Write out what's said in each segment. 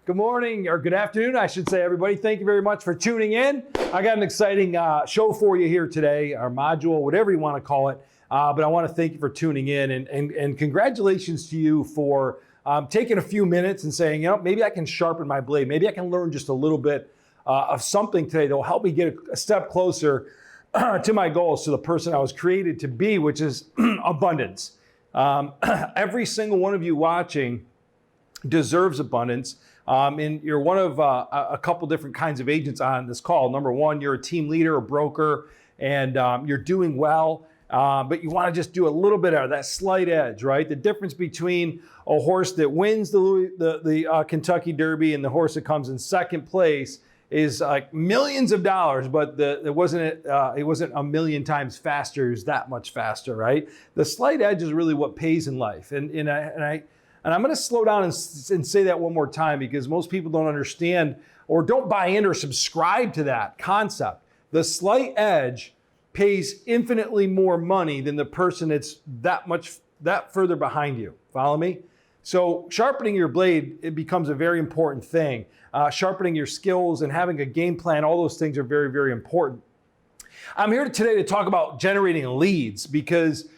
Good morning, or good afternoon, I should say, everybody. Thank you very much for tuning in. I got an exciting show for you here today, our module, whatever you want to call it. But I want to thank you for tuning in, and congratulations to you for taking a few minutes and saying, you know, maybe I can sharpen my blade. Maybe I can learn just a little bit of something today that will help me get a step closer to my goals, to the person I was created to be, which is abundance. Every single one of you watching deserves abundance. And you're one of a couple different kinds of agents on this call. Number one, you're a team leader, a broker, and you're doing well, but you want to just do a little bit of that slight edge, right? The difference between a horse that wins the Kentucky Derby and the horse that comes in second place is like millions of dollars, but it wasn't a million times faster. It's that much faster, right? The slight edge is really what pays in life, and I'm going to slow down and say that one more time, because most people don't understand or don't buy in or subscribe to that concept. The slight edge pays infinitely more money than the person that's that further behind you. Follow me? So sharpening your blade, it becomes a very important thing. Sharpening your skills and having a game plan, all those things are very, very important. I'm here today to talk about generating leads, because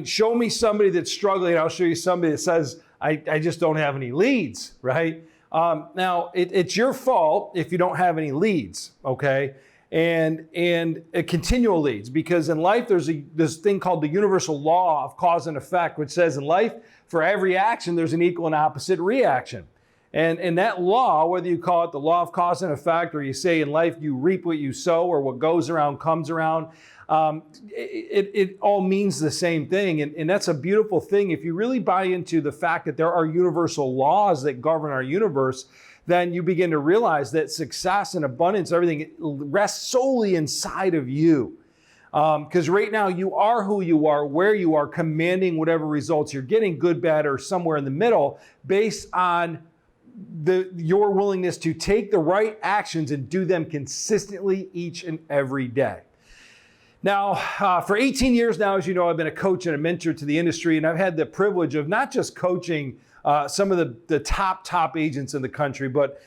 show me somebody that's struggling, I'll show you somebody that says, I just don't have any leads, right? Now, it's your fault if you don't have any leads, okay? And continual leads, because in life, there's this thing called the universal law of cause and effect, which says in life, for every action, there's an equal and opposite reaction. And that law, whether you call it the law of cause and effect, or you say in life, you reap what you sow, or what goes around comes around, it all means the same thing. And that's a beautiful thing. If you really buy into the fact that there are universal laws that govern our universe, then you begin to realize that success and abundance, everything rests solely inside of you. Because right now you are who you are, where you are, commanding whatever results you're getting, good, bad, or somewhere in the middle, based on your willingness to take the right actions and do them consistently each and every day. Now, for 18 years now, as you know, I've been a coach and a mentor to the industry, and I've had the privilege of not just coaching some of the top agents in the country, but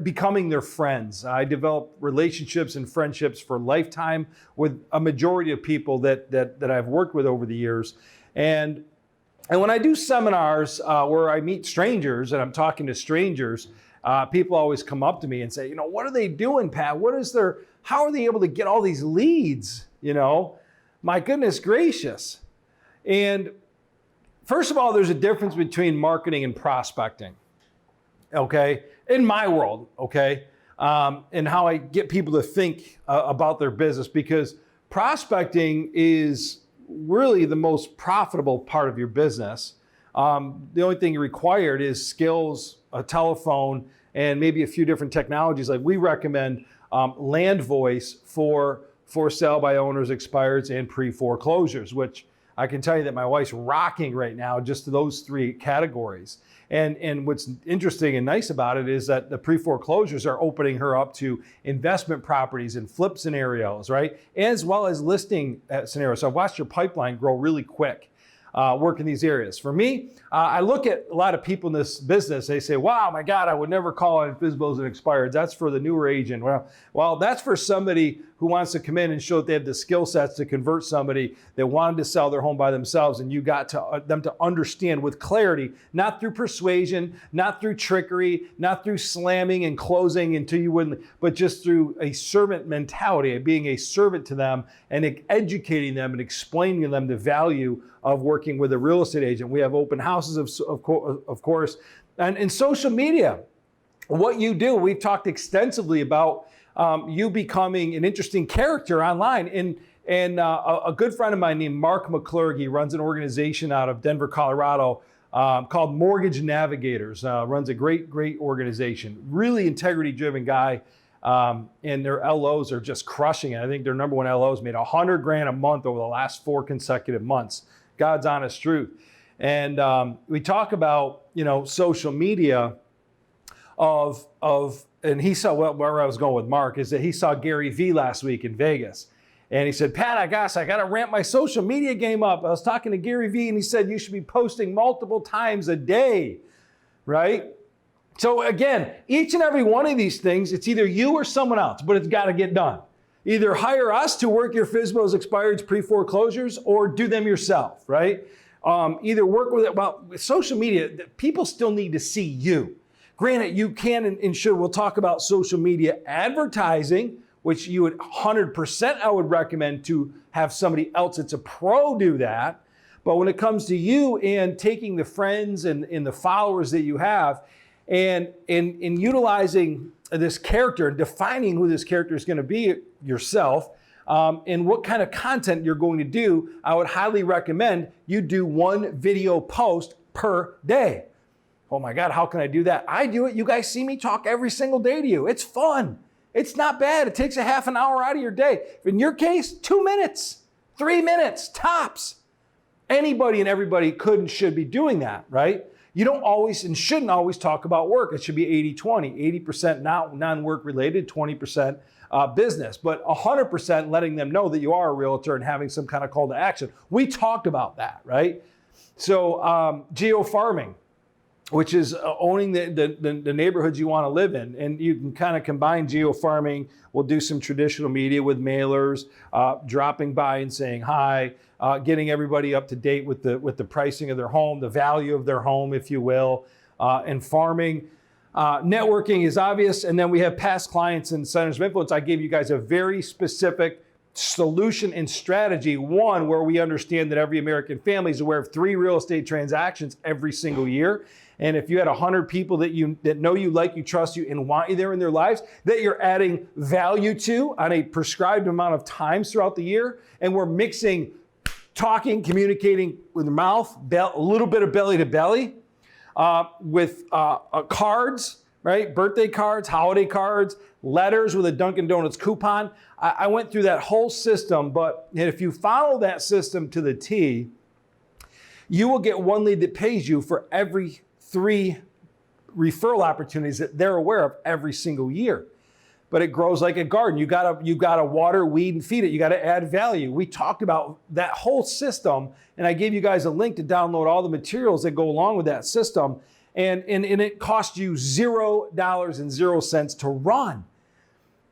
becoming their friends. I developed relationships and friendships for a lifetime with a majority of people that I've worked with over the years. And when I do seminars where I meet strangers and I'm talking to strangers, people always come up to me and say, you know, what are they doing, Pat? How are they able to get all these leads? You know, my goodness gracious. And first of all, there's a difference between marketing and prospecting, okay? In my world, okay? And how I get people to think about their business, because prospecting is really the most profitable part of your business. The only thing required is skills, a telephone, and maybe a few different technologies. Like we recommend Land Voice for sale by owners, expireds, and pre-foreclosures, which I can tell you that my wife's rocking right now, just those three categories. And what's interesting and nice about it is that the pre-foreclosures are opening her up to investment properties and flip scenarios, right? As well as listing scenarios. So I've watched your pipeline grow really quick, work in these areas. For me, I look at a lot of people in this business, they say, wow, my God, I would never call on FSBOs and expireds. That's for the newer agent. Well, that's for somebody who wants to come in and show that they have the skill sets to convert somebody that wanted to sell their home by themselves, and you got them to understand with clarity, not through persuasion, not through trickery, not through slamming and closing until you wouldn't, but just through a servant mentality, being a servant to them and educating them and explaining to them the value of working with a real estate agent. We have open houses, of course, and in social media. What you do, we've talked extensively about you becoming an interesting character online. And a good friend of mine named Mark McClurgy runs an organization out of Denver, Colorado called Mortgage Navigators. Runs a great organization. Really integrity-driven guy. And their LOs are just crushing it. I think their number one LOs made $100,000 a month over the last 4 consecutive months. God's honest truth. And we talk about, social media and he saw, where I was going with Mark is that he saw Gary Vee last week in Vegas. And he said, Pat, I got to ramp my social media game up. I was talking to Gary Vee and he said, you should be posting multiple times a day, right? So again, each and every one of these things, it's either you or someone else, but it's got to get done. Either hire us to work your FSBOs, expireds, pre-foreclosures, or do them yourself, right? Either work with it. Well, with social media, people still need to see you. Granted, you can and should. We'll talk about social media advertising, which you would 100% I would recommend to have somebody else that's a pro do that. But when it comes to you and taking the friends and the followers that you have and in utilizing this character and defining who this character is going to be yourself, and what kind of content you're going to do, I would highly recommend you do one video post per day. Oh my God, how can I do that? I do it. You guys see me talk every single day to you. It's fun. It's not bad. It takes a half an hour out of your day. In your case, 2 minutes, 3 minutes, tops. Anybody and everybody could and should be doing that, right? You don't always and shouldn't always talk about work. It should be 80-20, 80% non-work related, 20% business, but 100% letting them know that you are a realtor and having some kind of call to action. We talked about that, right? So geo-farming, which is owning the neighborhoods you want to live in. And you can kind of combine geo-farming. We'll do some traditional media with mailers, dropping by and saying hi, getting everybody up to date with the pricing of their home, the value of their home, if you will, and farming. Networking is obvious. And then we have past clients and centers of influence. I gave you guys a very specific solution and strategy. One, where we understand that every American family is aware of 3 real estate transactions every single year. And if you had 100 people that know you, like you, trust you, and want you there in their lives, that you're adding value to on a prescribed amount of times throughout the year, and we're mixing talking, communicating with the mouth, a little bit of belly to belly, with cards, right? Birthday cards, holiday cards, letters with a Dunkin' Donuts coupon. I went through that whole system, but if you follow that system to the T, you will get one lead that pays you for every 3 referral opportunities that they're aware of every single year. But it grows like a garden. You gotta water, weed, and feed it. You gotta add value. We talked about that whole system, and I gave you guys a link to download all the materials that go along with that system. And it costs you $0 to run.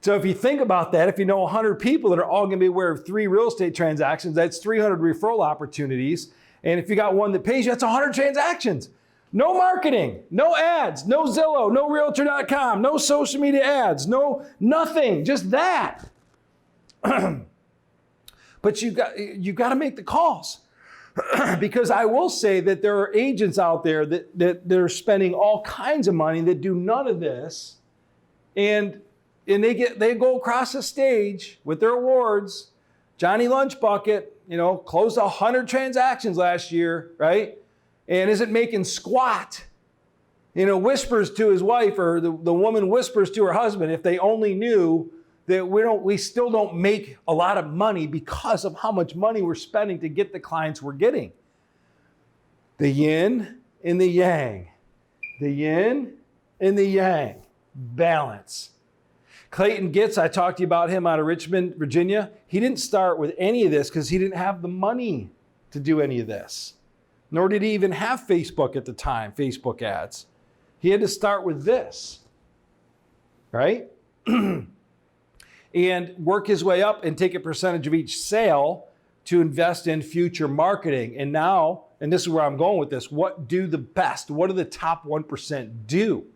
So if you think about that, if you know 100 people that are all gonna be aware of 3 real estate transactions, that's 300 referral opportunities. And if you got one that pays you, that's 100 transactions. No marketing, no ads, no Zillow, no Realtor.com, no social media ads, no nothing, just that. But you got to make the calls. Because I will say that there are agents out there that are spending all kinds of money that do none of this, and they go across the stage with their awards. Johnny Lunch Bucket, closed 100 transactions last year, right? And isn't making squat. Whispers to his wife, or the woman whispers to her husband, if they only knew that we still don't make a lot of money because of how much money we're spending to get the clients we're getting. The yin and the yang. The yin and the yang. Balance. Clayton Gitz, I talked to you about him out of Richmond, Virginia. He didn't start with any of this because he didn't have the money to do any of this. Nor did he even have Facebook at the time, Facebook ads. He had to start with this, right? And work his way up and take a percentage of each sale to invest in future marketing. And now, and this is where I'm going with this, what do the best? What do the top 1% do?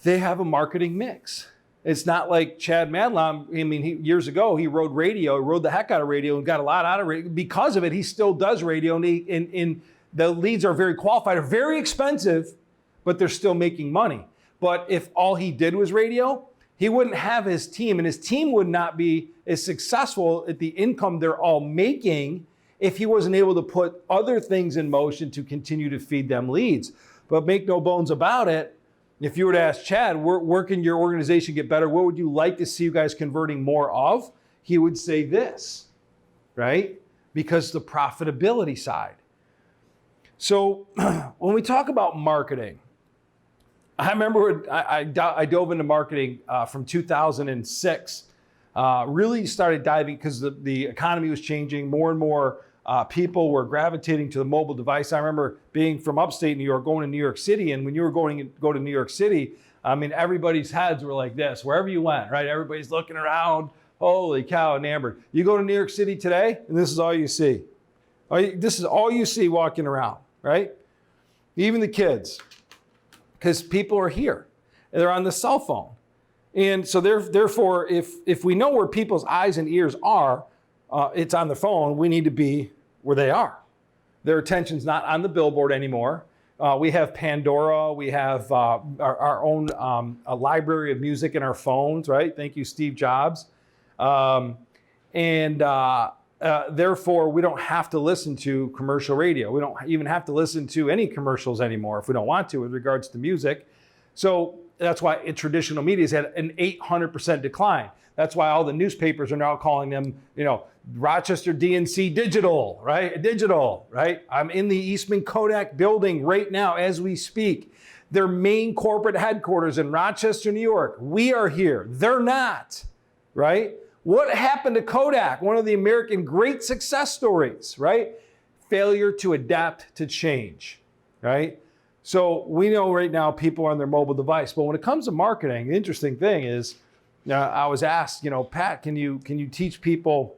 They have a marketing mix. It's not like Chad Madlon. Years ago, he rode radio, rode the heck out of radio and got a lot out of radio. Because of it, he still does radio, and the leads are very qualified, are very expensive, but they're still making money. But if all he did was radio, he wouldn't have his team, and his team would not be as successful at the income they're all making if he wasn't able to put other things in motion to continue to feed them leads. But make no bones about it, if you were to ask Chad, where can your organization get better? What would you like to see you guys converting more of? He would say this, right? Because the profitability side. So when we talk about marketing, I remember I dove into marketing from 2006. Really started diving because the economy was changing. More and more People were gravitating to the mobile device. I remember being from upstate New York, going to New York City, and when you were go to New York City, I mean, everybody's heads were like this, wherever you went, right? Everybody's looking around, holy cow, enamored. You go to New York City today, and this is all you see. This is all you see walking around, right? Even the kids, because people are here, and they're on the cell phone. And so therefore, if we know where people's eyes and ears are, it's on the phone, we need to be where they are. Their attention's not on the billboard anymore. We have Pandora. We have our own a library of music in our phones, right? Thank you, Steve Jobs. Therefore, we don't have to listen to commercial radio. We don't even have to listen to any commercials anymore if we don't want to with regards to music. So that's why traditional media has had an 800% decline. That's why all the newspapers are now calling them, Rochester DNC Digital, right? Digital, right? I'm in the Eastman Kodak building right now as we speak. Their main corporate headquarters in Rochester, New York. We are here. They're not, right? What happened to Kodak? One of the American great success stories, right? Failure to adapt to change, right? So we know right now people are on their mobile device, but when it comes to marketing, the interesting thing is, I was asked, Pat, can you teach people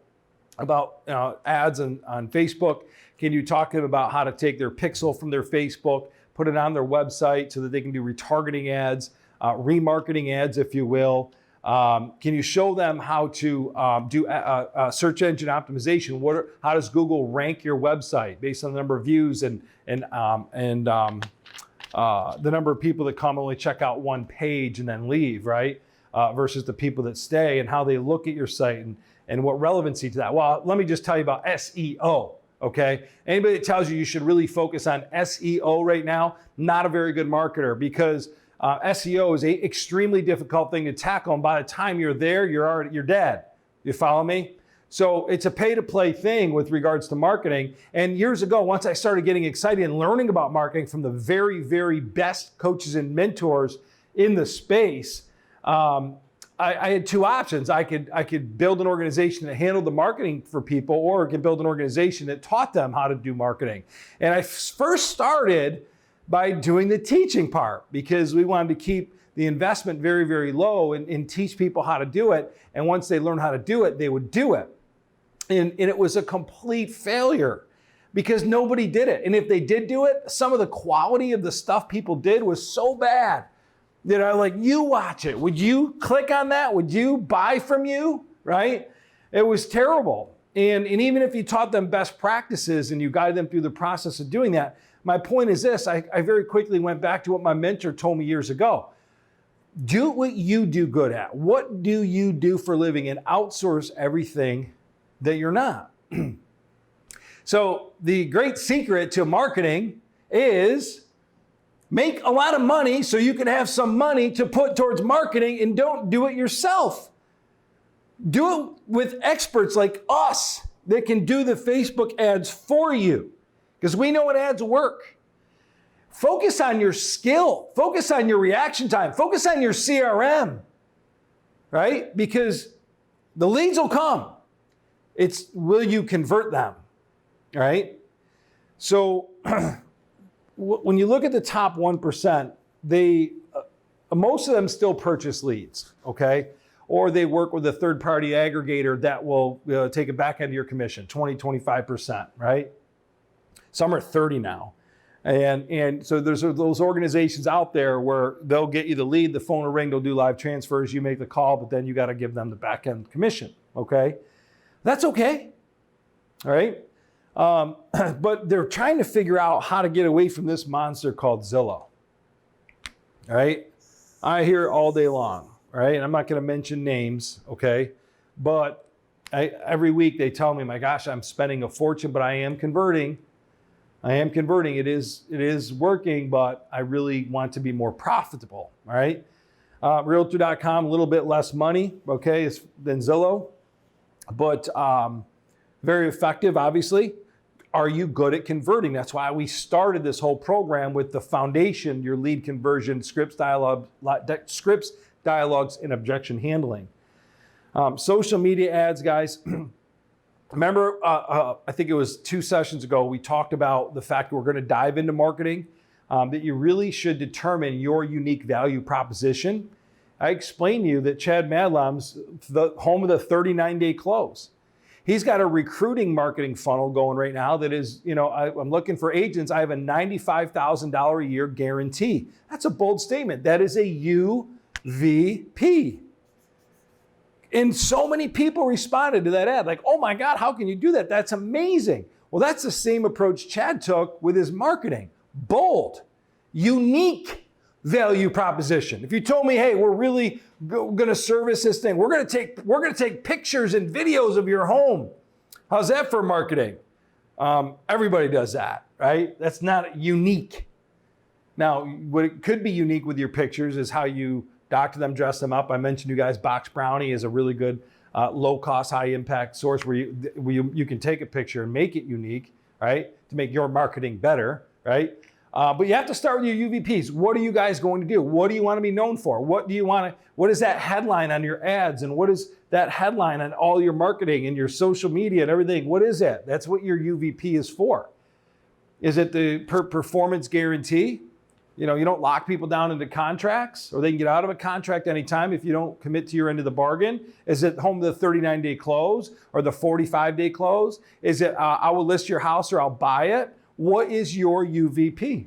about ads on Facebook? Can you talk to them about how to take their pixel from their Facebook, put it on their website so that they can do retargeting ads, remarketing ads, if you will? Can you show them how to do search engine optimization? How does Google rank your website based on the number of views and the number of people that come only check out one page and then leave, right? Versus the people that stay and how they look at your site and what relevancy to that. Well, let me just tell you about SEO, okay? Anybody that tells you should really focus on SEO right now, not a very good marketer, because SEO is an extremely difficult thing to tackle, and by the time you're there, you're dead. You follow me? So it's a pay-to-play thing with regards to marketing. And years ago, once I started getting excited and learning about marketing from the very, very best coaches and mentors in the space, I had two options. I could build an organization that handled the marketing for people, or I could build an organization that taught them how to do marketing. And I first started by doing the teaching part, because we wanted to keep the investment very, very low and teach people how to do it. And once they learned how to do it, they would do it. And it was a complete failure because nobody did it. And if they did do it, some of the quality of the stuff people did was so bad that you watch it. Would you click on that? Would you buy from you? Right? It was terrible. And even if you taught them best practices and you guided them through the process of doing that, my point is this, I very quickly went back to what my mentor told me years ago. Do what you do good at. What do you do for a living? And outsource everything that you're not. So the great secret to marketing is make a lot of money so you can have some money to put towards marketing, and don't do it yourself. Do it with experts like us that can do the Facebook ads for you, because we know what ads work. Focus on your skill. Focus on your reaction time. Focus on your CRM, right? Because the leads will come. It's will you convert them, right? So when you look at the top 1%, most of them still purchase leads, okay? Or they work with a third-party aggregator that will take a back end of your commission, 20, 25%, right? Some are 30 now. And so there's those organizations out there where they'll get you the lead, the phone will ring, they'll do live transfers, you make the call, but then you got to give them the back end commission, okay? That's okay, all right? But they're trying to figure out how to get away from this monster called Zillow, all right? I hear it all day long, right? And I'm not going to mention names, okay? But every week they tell me, my gosh, I'm spending a fortune, but I am converting. It is working, but I really want to be more profitable, all right? Realtor.com, a little bit less money, okay, than Zillow, but very effective, obviously. Are you good at converting? That's why we started this whole program with the foundation, your lead conversion, scripts, dialogues, and objection handling. Social media ads, guys, remember, I think it was 2 sessions ago, we talked about the fact we're going to dive into marketing, that you really should determine your unique value proposition. I explained to you that Chad Madlam's the home of the 39-day close. He's got a recruiting marketing funnel going right now that is, I'm looking for agents. I have a $95,000 a year guarantee. That's a bold statement. That is a UVP. And so many people responded to that ad like, oh my God, how can you do that? That's amazing. Well, that's the same approach Chad took with his marketing. Bold, unique value proposition. If you told me, hey, we're really going to service this thing, we're going to take pictures and videos of your home. How's that for marketing? Everybody does that, right? That's not unique. Now, what it could be unique with your pictures is how you doctor them, dress them up. I mentioned you guys, Box Brownie is a really good low-cost, high-impact source where you can take a picture and make it unique, right, to make your marketing better, right? But you have to start with your UVPs. What are you guys going to do? What do you want to be known for? What is that headline on your ads? And what is that headline on all your marketing and your social media and everything? What is that? That's what your UVP is for. Is it the performance guarantee? You don't lock people down into contracts, or they can get out of a contract anytime if you don't commit to your end of the bargain. Is it home to the 39-day close or the 45-day close? Is it I will list your house or I'll buy it? What is your UVP?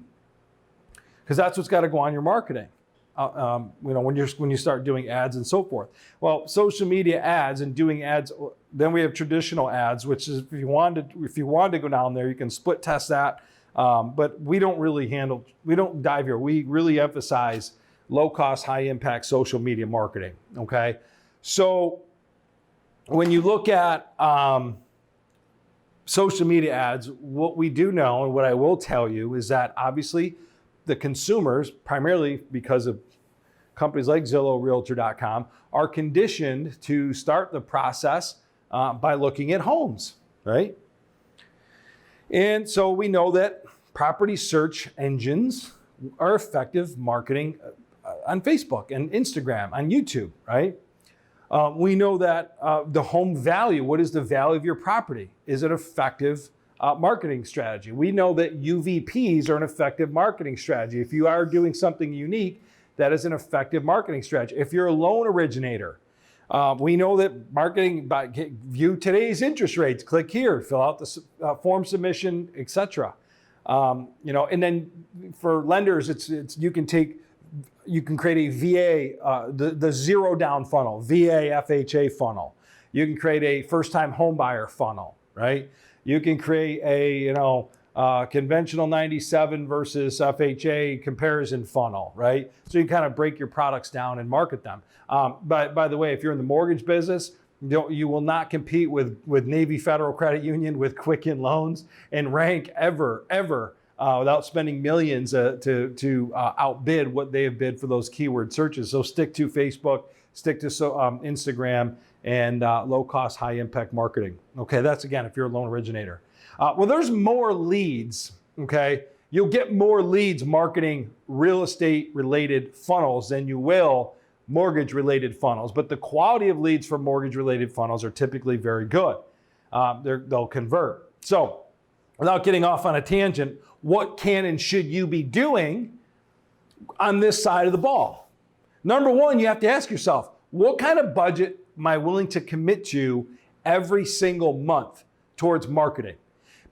Because that's what's got to go on your marketing. When you start doing ads and so forth. Well, social media ads and doing ads. Then we have traditional ads, which is if you wanted to go down there, you can split test that. But we don't dive here. We really emphasize low cost, high impact social media marketing. Okay, so when you look at social media ads, what we do know and what I will tell you is that obviously the consumers, primarily because of companies like Zillow, Realtor.com, are conditioned to start the process by looking at homes, right? And so we know that property search engines are effective marketing on Facebook and Instagram, on YouTube, right? We know that the home value, what is the value of your property? Is it effective marketing strategy? We know that UVPs are an effective marketing strategy. If you are doing something unique, that is an effective marketing strategy. If you're a loan originator, we know that marketing, view today's interest rates, click here, fill out the form submission, etc. And then for lenders, you can create a VA, the zero down funnel, VA FHA funnel. You can create a first time home buyer funnel, right? You can create a conventional 97 versus FHA comparison funnel, right? So you kind of break your products down and market them. But by the way, if you're in the mortgage business, you will not compete with Navy Federal Credit Union, with Quicken Loans, and rank ever, without spending millions to outbid what they have bid for those keyword searches. So stick to Facebook, stick to Instagram, and low-cost, high-impact marketing. Okay, that's again if you're a loan originator. Well, there's more leads, okay? You'll get more leads marketing real estate-related funnels than you will mortgage-related funnels, but the quality of leads for mortgage-related funnels are typically very good. They'll convert. So, without getting off on a tangent, what can and should you be doing on this side of the ball? Number one, you have to ask yourself, what kind of budget am I willing to commit to every single month towards marketing?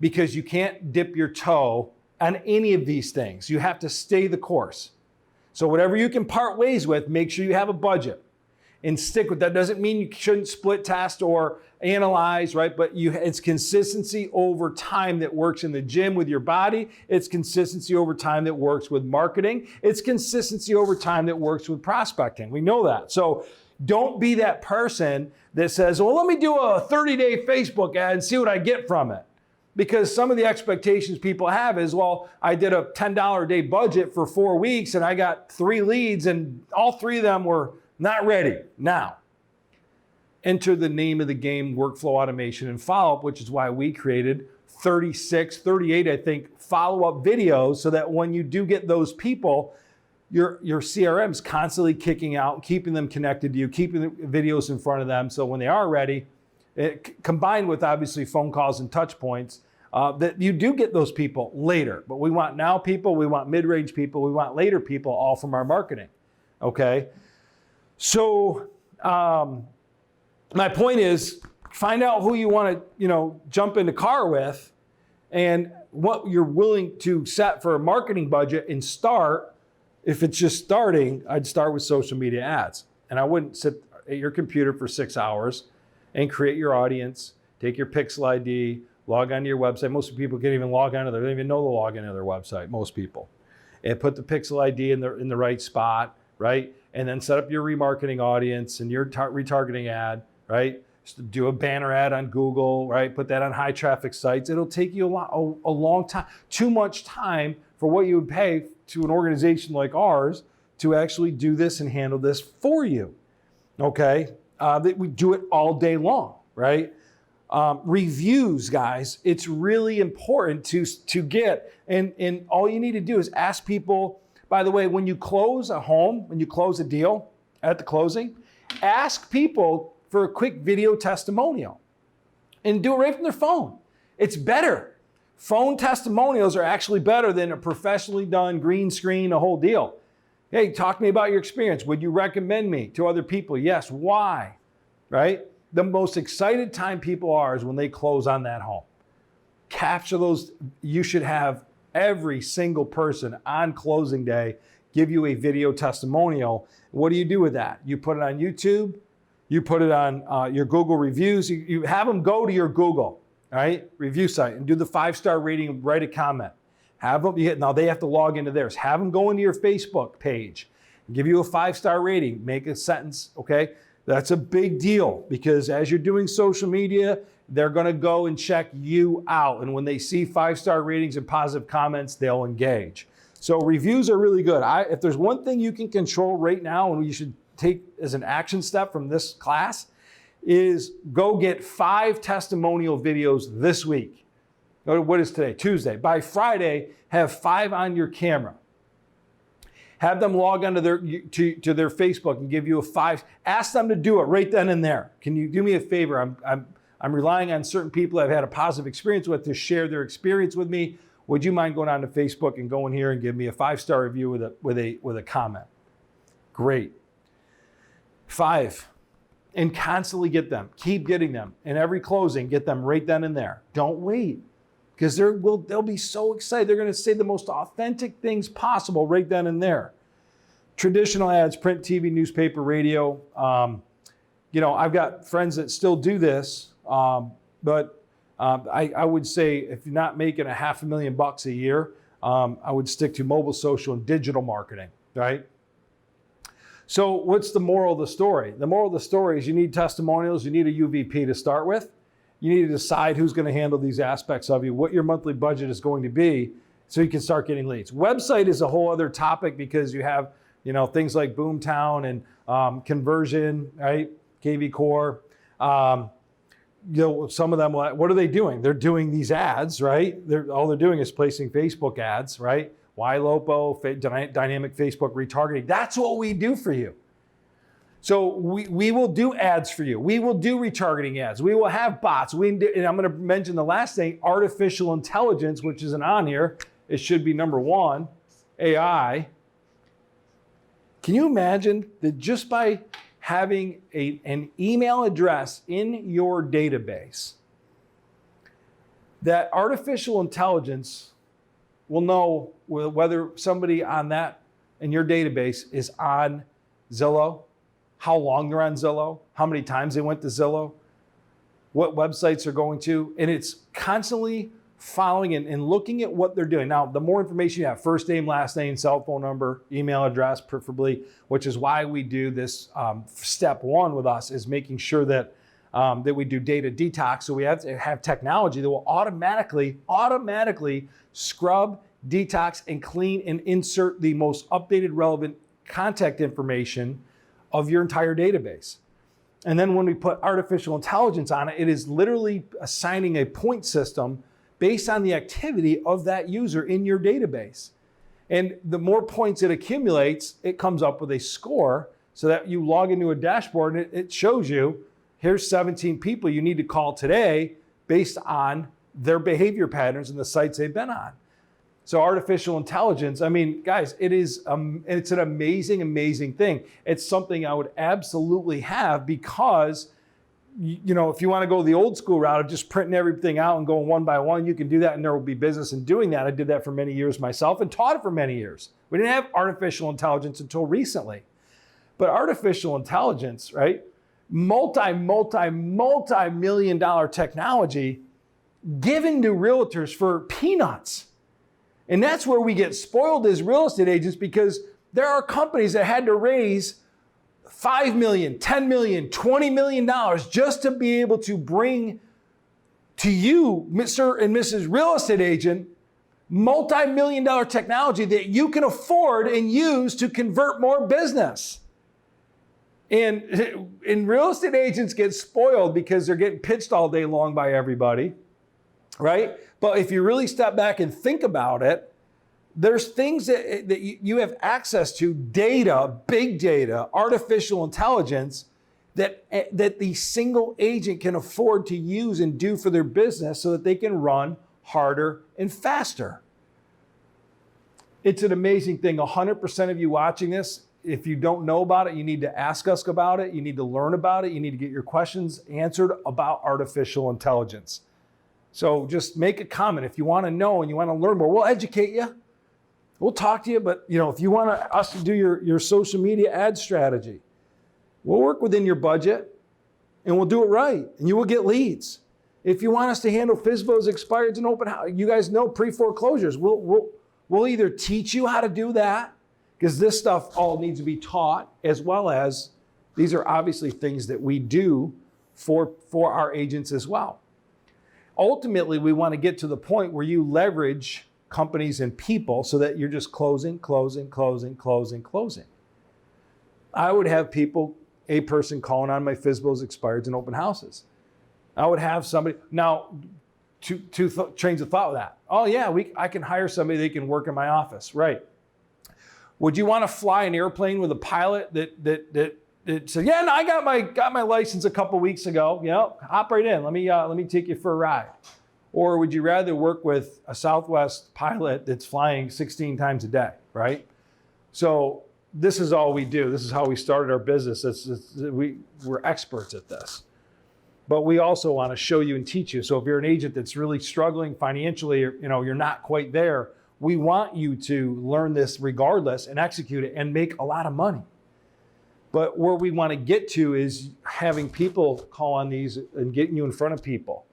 Because you can't dip your toe on any of these things. You have to stay the course. So whatever you can part ways with, make sure you have a budget and stick with that. Doesn't mean you shouldn't split test or analyze, right? But it's consistency over time that works in the gym with your body. It's consistency over time that works with marketing. It's consistency over time that works with prospecting. We know that. So don't be that person that says, well, let me do a 30-day Facebook ad and see what I get from it. Because some of the expectations people have is, well, I did a $10 a day budget for 4 weeks and I got 3 leads and all 3 of them were not ready. Now, enter the name of the game, workflow automation and follow-up, which is why we created 38, I think, follow-up videos so that when you do get those people, your CRM's constantly kicking out, keeping them connected to you, keeping the videos in front of them. So when they are ready, combined with obviously phone calls and touch points, that you do get those people later. But we want now people, we want mid-range people, we want later people, all from our marketing. Okay? So my point is, find out who you want to, jump in the car with, and what you're willing to set for a marketing budget, and start. If it's just starting, I'd start with social media ads. And I wouldn't sit at your computer for 6 hours and create your audience, take your Pixel ID, log onto your website. Most people can't even log onto they don't even know the login to their website, most people. And put the Pixel ID in the right spot, right? And then set up your remarketing audience and your retargeting ad, right? Do a banner ad on Google, right? Put that on high traffic sites. It'll take you a long time, too much time for what you would pay to an organization like ours to actually do this and handle this for you, okay? That we do it all day long, right? Reviews, guys, it's really important to get, and all you need to do is ask people. By the way, when you close a home, when you close a deal at the closing, ask people for a quick video testimonial and do it right from their phone. It's better. Phone testimonials are actually better than a professionally done green screen, a whole deal. Hey, talk to me about your experience. Would you recommend me to other people? Yes. Why? Right? The most excited time people are is when they close on that home. Capture those. You should have every single person on closing day give you a video testimonial. What do you do with that? You put it on YouTube. You put it on your Google reviews. You have them go to your Google, right, review site and do the 5-star rating and write a comment. Have them, now they have to log into theirs. Have them go into your Facebook page and give you a 5-star rating. Make a sentence, okay? That's a big deal, because as you're doing social media, they're going to go and check you out. And when they see 5-star ratings and positive comments, they'll engage. So reviews are really good. If there's one thing you can control right now, and you should take as an action step from this class, is go get 5 testimonial videos this week. What is today? Tuesday. By Friday, have 5 on your camera. Have them log onto their Facebook and give you a 5. Ask them to do it right then and there. Can you do me a favor? I'm relying on certain people I've had a positive experience with to share their experience with me. Would you mind going on to Facebook and going here and give me a 5-star review with a comment? Great. 5. And constantly get them. Keep getting them. In every closing, get them right then and there. Don't wait. Because they'll be so excited. They're going to say the most authentic things possible right then and there. Traditional ads, print, TV, newspaper, radio. I've got friends that still do this, but I would say if you're not making $500,000 a year, I would stick to mobile, social, and digital marketing, right? So what's the moral of the story? The moral of the story is you need testimonials, you need a UVP to start with. You need to decide who's going to handle these aspects of you, what your monthly budget is going to be, so you can start getting leads. Website is a whole other topic, because you have, things like Boomtown and conversion, right? KV Core. Some of them, what are they doing? They're doing these ads, right? All they're doing is placing Facebook ads, right? YLOPO, dynamic Facebook retargeting. That's what we do for you. So we will do ads for you. We will do retargeting ads. We will have bots. And I'm going to mention the last thing, artificial intelligence, which isn't on here. It should be number 1, AI. Can you imagine that just by having an email address in your database, that artificial intelligence will know whether somebody on that in your database is on Zillow, how long they're on Zillow, how many times they went to Zillow, what websites they're going to, and it's constantly following and looking at what they're doing. Now, the more information you have, first name, last name, cell phone number, email address, preferably, which is why we do this step 1 with us, is making sure that we do data detox. So we have to have technology that will automatically scrub, detox, and clean and insert the most updated, relevant contact information of your entire database. And then when we put artificial intelligence on it, it is literally assigning a point system based on the activity of that user in your database. And the more points it accumulates, it comes up with a score, so that you log into a dashboard and it shows you, here's 17 people you need to call today based on their behavior patterns and the sites they've been on. So artificial intelligence, I mean, guys, it's an amazing, amazing thing. It's something I would absolutely have because, you know, if you want to go the old school route of just printing everything out and going one by one, you can do that and there will be business in doing that. I did that for many years myself and taught it for many years. We didn't have artificial intelligence until recently. But artificial intelligence, right? Multi-million dollar technology given to realtors for peanuts. And that's where we get spoiled as real estate agents, because there are companies that had to raise $5 million, $10 million, $20 million just to be able to bring to you, Mr. and Mrs. Real Estate Agent, multi-million dollar technology that you can afford and use to convert more business. And real estate agents get spoiled because they're getting pitched all day long by everybody, right? But if you really step back and think about it, there's things that you have access to, data, big data, artificial intelligence, that the single agent can afford to use and do for their business so that they can run harder and faster. It's an amazing thing. 100% of you watching this, if you don't know about it, you need to ask us about it. You need to learn about it. You need to get your questions answered about artificial intelligence. So just make a comment. If you want to know and you want to learn more, we'll educate you. We'll talk to you. But you know, if you want us to do your social media ad strategy, we'll work within your budget and we'll do it right. And you will get leads. If you want us to handle FSBOs, expireds, and open house, you guys know pre-foreclosures. We'll either teach you how to do that, because this stuff all needs to be taught, as well as these are obviously things that we do for our agents as well. Ultimately, we want to get to the point where you leverage companies and people so that you're just closing. I would have a person calling on my FSBOs, expireds, and open houses. I would have somebody, now, two trains of thought with that. Oh yeah, I can hire somebody that can work in my office, right? Would you want to fly an airplane with a pilot that said, yeah, no, I got my license a couple weeks ago. You know, hop right in. Let me take you for a ride. Or would you rather work with a Southwest pilot that's flying 16 times a day, right? So this is all we do. This is how we started our business. We're experts at this. But we also want to show you and teach you. So if you're an agent that's really struggling financially, or, you know, you're not quite there, we want you to learn this regardless and execute it and make a lot of money. But where we want to get to is having people call on these and getting you in front of people.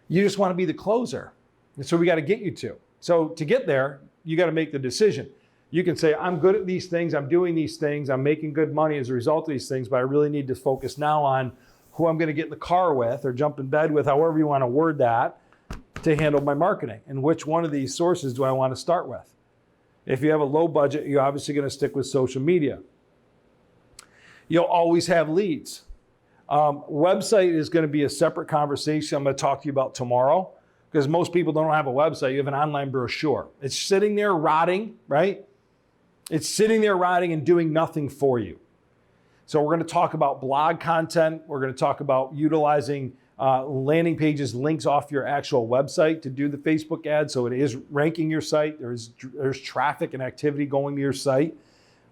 You just want to be the closer. And so we got to get you to. So to get there, you got to make the decision. You can say, I'm good at these things, I'm doing these things, I'm making good money as a result of these things, but I really need to focus now on who I'm going to get in the car with or jump in bed with, however you want to word that, to handle my marketing. And which one of these sources do I want to start with? If you have a low budget, you're obviously going to stick with social media. You'll always have leads. Website is going to be a separate conversation I'm going to talk to you about tomorrow, because most people don't have a website. You have an online brochure. It's sitting there rotting, right? It's sitting there rotting and doing nothing for you. So we're going to talk about blog content. We're going to talk about utilizing landing pages, links off your actual website to do the Facebook ad. So it is ranking your site. There's traffic and activity going to your site.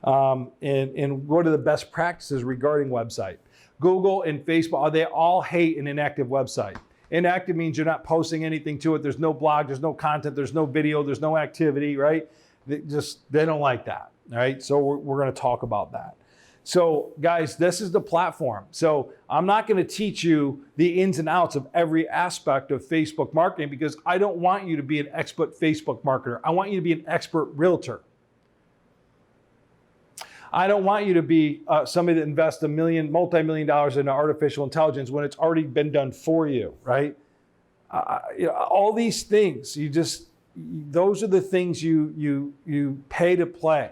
And what are the best practices regarding website? Google and Facebook, they all hate an inactive website. Inactive means you're not posting anything to it. There's no blog, there's no content, there's no video, there's no activity, right? They don't like that, right? So we're going to talk about that. So guys, this is the platform. So I'm not going to teach you the ins and outs of every aspect of Facebook marketing, because I don't want you to be an expert Facebook marketer. I want you to be an expert realtor. I don't want you to be somebody that invests multi-million dollars into artificial intelligence when it's already been done for you, right? All these things, those are the things you pay to play.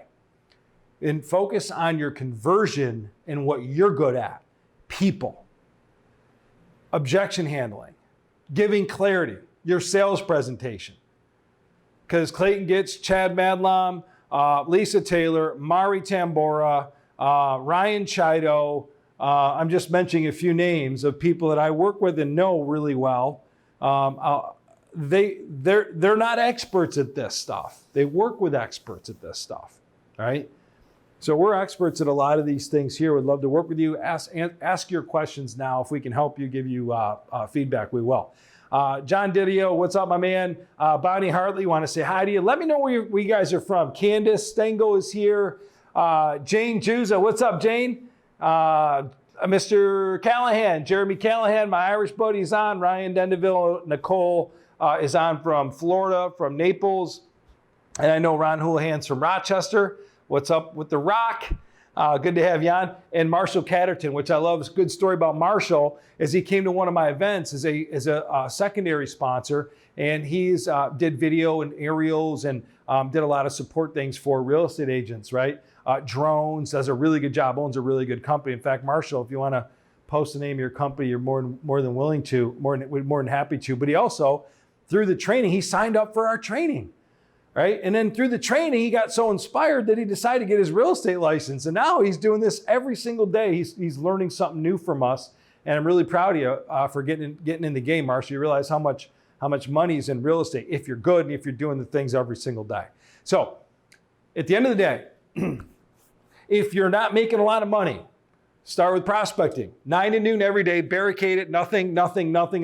And focus on your conversion and what you're good at. People. Objection handling. Giving clarity. Your sales presentation. Because Clayton Gitz, Chad Madlam, Lisa Taylor, Mari Tambora, Ryan Chido, I'm just mentioning a few names of people that I work with and know really well. They're not experts at this stuff. They work with experts at this stuff, right? So we're experts at a lot of these things here. We'd love to work with you. Ask your questions now. If we can help you, give you feedback, we will. John Didio, what's up, my man? Bonnie Hartley, want to say hi to you. Let me know where you guys are from. Candace Stengel is here. Jane Juza, what's up, Jane? Mr. Callahan, Jeremy Callahan, my Irish buddy is on. Ryan Dendeville, Nicole is on from Florida, from Naples. And I know Ron Houlihan's from Rochester. What's up with the Rock? Good to have you on. And Marshall Catterton, which I love. It's a good story about Marshall, as he came to one of my events as a secondary sponsor. And he's did video and aerials and did a lot of support things for real estate agents, right? Drones, does a really good job, owns a really good company. In fact, Marshall, if you want to post the name of your company, you're more than willing to, more than happy to. But he also, through the training, he signed up for our training, right? And then through the training, he got so inspired that he decided to get his real estate license. And now he's doing this every single day. He's learning something new from us. And I'm really proud of you for getting in the game, Marshall. You realize how much money is in real estate if you're good and if you're doing the things every single day. So at the end of the day, if you're not making a lot of money, start with prospecting. 9 to noon every day, barricade it. Nothing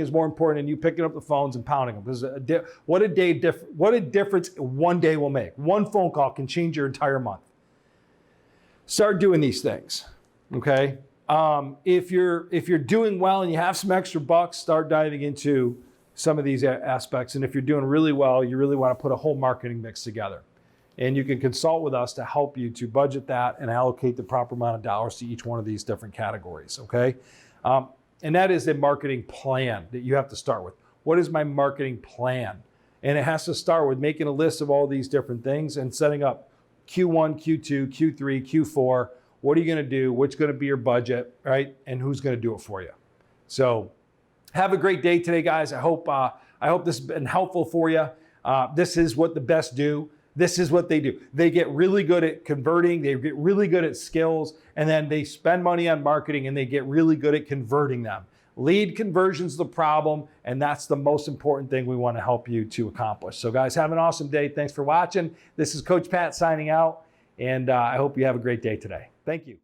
is more important than you picking up the phones and pounding them. Because what a difference one day will make. One phone call can change your entire month. Start doing these things, okay? If you're doing well and you have some extra bucks, start diving into some of these aspects. And if you're doing really well, you really want to put a whole marketing mix together. And you can consult with us to help you to budget that and allocate the proper amount of dollars to each one of these different categories, okay? And that is a marketing plan that you have to start with. What is my marketing plan? And it has to start with making a list of all these different things and setting up Q1, Q2, Q3, Q4. What are you going to do? What's going to be your budget, right? And who's going to do it for you? So have a great day today, guys. I hope this has been helpful for you. This is what the best do. This is what they do. They get really good at converting. They get really good at skills. And then they spend money on marketing and they get really good at converting them. Lead conversion's the problem. And that's the most important thing we want to help you to accomplish. So guys, have an awesome day. Thanks for watching. This is Coach Pat signing out. And I hope you have a great day today. Thank you.